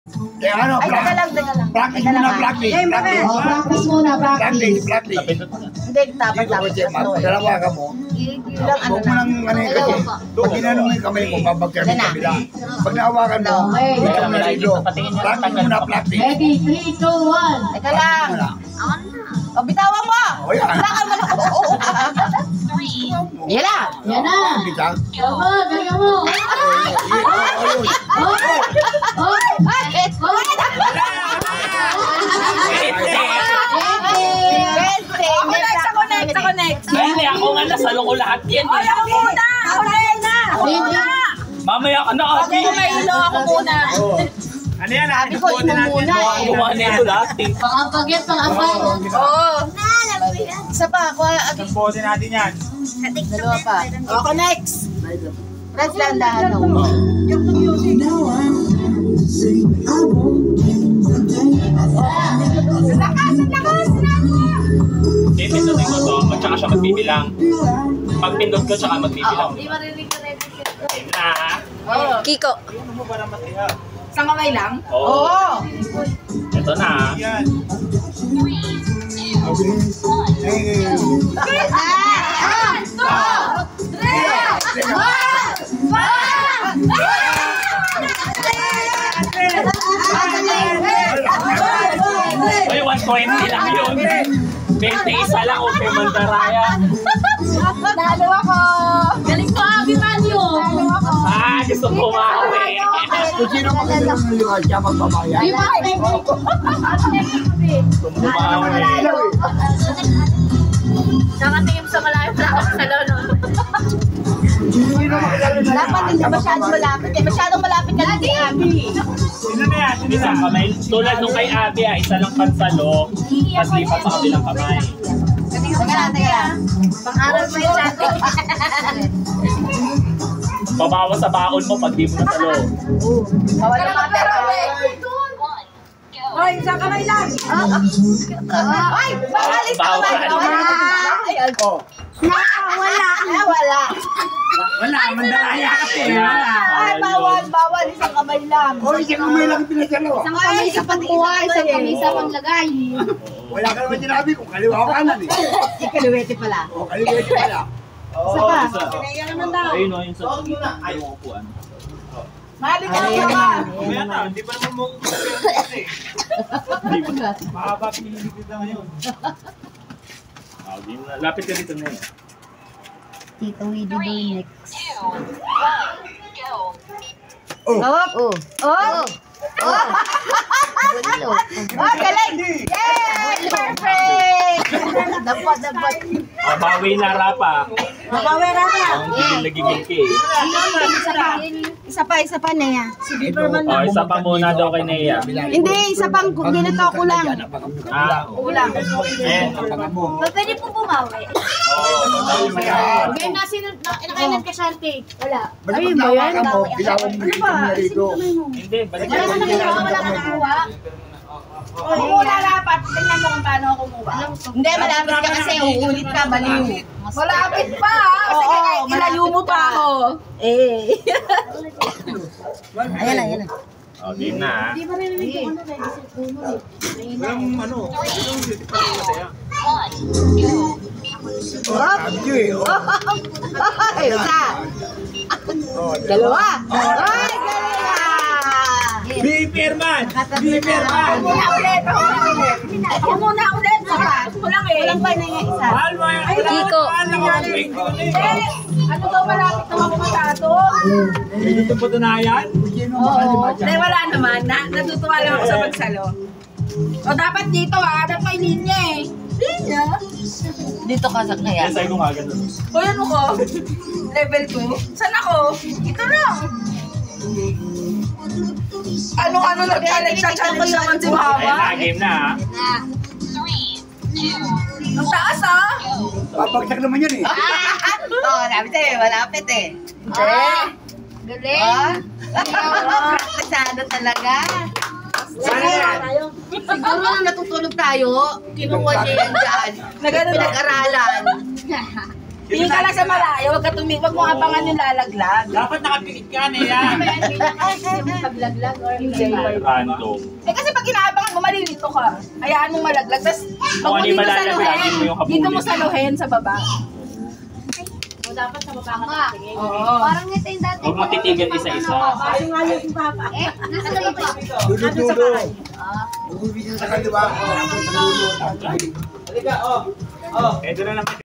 Kaya ano, teka lang. practice muna, practice. Practice muna, practice. Practice. Hindi, dapat. Dalawa ka mo. Ilang ano Huwag mo nang ano yung kasi. Pag ginano mo yung kamay mo, babagkar mo kabila. Pag naawakan mo, ikaw na dito. Practice muna, practice. Ready, 3, 2, 1. Teka lang. O, bitawan mo! O yan. Wala ka naman ako. Yan na. Yan na. Kita. Tama, galing mo. Ako next. Dahil ako nga nasalo ko lahat yan. Ako muna. Mamaya ka na, Abi. Ako muna. Ano yan? Sabi ko, ito muna eh. Gumawa na ito lahat eh. Pang-ampag yan, pang-ampag. Oo. Isa pa, ako. Tamposin natin yan. Dalawa pa. Ako next. Press lang dahan. Pindutin ko to, at saka siya magbibilang. Pag pindot ko, saka magbibilang. Di marinig ka rin. Na. Kiko. Sa kamay lang? Oo. Ito na. Yan. Uy, 120 lang yun. 20 isa lang, okay, mandaraya. Nalo ako. Galing ko, Abi Manyo. Ah, gusto ko mahawi. Kung sino magandang niliwan siya magbabayan. Gusto ko mahawi. Nakatingin sa malayo na ako sa lolo. Dapat hindi masyadong malapit eh. Masyadong malapit na lang si Abi. Sino na yan? Isang kamay. Tulad nung kay Abi, isa lang pansalo, tapos lipat sa kabilang kamay. Teka lang. Pang-aral mo yung chatting. Babawa sa baon mo pag di mo nasalo. Bawal ang mga pera. Hoy, isang kamay lang. Hoy, bawal isang kamay. Wala. Wala, mandaraya kasi. Ay, bawal isang kamay lang. O, isang kamay lang pinasalo. Isang kamay sa pangkuha, isang kamay sa panglagay. Wala ka naman sinabi kung kaliwa o kanan eh. Ikaluwete pala. O, kaliwete pala. Isa pa. Kaya naman daw. Ayun o, yung sa ayaw ko upuan. Mali ka naman. Mamaya na, hindi pa naman mo kasi. Mahaba piniligid na ngayon. Lapit ka dito na yun. Tito Wido daw next. Oh. Galing! Yay! Perfect! Dapat. Bawi na rapa. Mabawi na na. Ang gigil ka eh. Isa pa na yan. Si Biberman O, isa pa muna daw kay Nea. Hindi, isa pang ginito ko lang. Ulang. Pwede po bumawi. Game na nakailan ka Shanti? Wala. Ayun ba yan? Bilawang mo na rito. Hindi, balik Wala ka nakuha, wala ka nakuha. Wala dapat. Tingnan mo kung paano ako kumuha. Hindi, malapit ka kasi. Uulit ka, baliw. Malapit pa. Oo, ilayo mo pa ako. Eh. Ayan na. O, di na. Di ba narinig ko ano na isip ko mo eh. Walang ano, walang beauty pa rin masaya. Ay, isa. Dalawa. Ay, galing ah. Biberman! Ako muna ulit. Kulang eh. Kulang pa na yung isa. Mahal mo yan! Kiko. Ano daw malapit na ako matado? Ito po tunayan? Hindi, wala naman. Natutuwa lang ako sa pagsalo. O dapat dito dapat may linya eh. Linya? Dito ka sa kaya. Sa'yo ko nga ganun. O ano ko? Level 2? Saan ako? Ito lang. Ano nag-challenge sa challenge naman si Mama? Ayun na, game na ha. Ang taas ah! Papagsak naman yan eh. Oo, sabi sa'yo, malapit eh. Galing. Praktisado talaga. Siguro nung natutulog tayo, kinuha niya yan dyan. Pinag-aralan. Tingin ka lang sa malayo, wag mo abangan yung lalaglag. Dapat nakapikit ka na yan. Paglaglag or Random. Eh kasi pag inaabangan mo, malilito ka. Hayaan mong malaglag. Tapos, pag mo Ano yung dito malalaglag, saluhin, yun yung habulin. dito mo saluhin sa baba. O dapat sa baba ka nakatingin. Oo. Parang ito yung dati. Huwag mo titigan isa-isa. Eh, nasa loob pa. Dulo-dulo. Bumibigyan sa kanya ba? Ito na naman.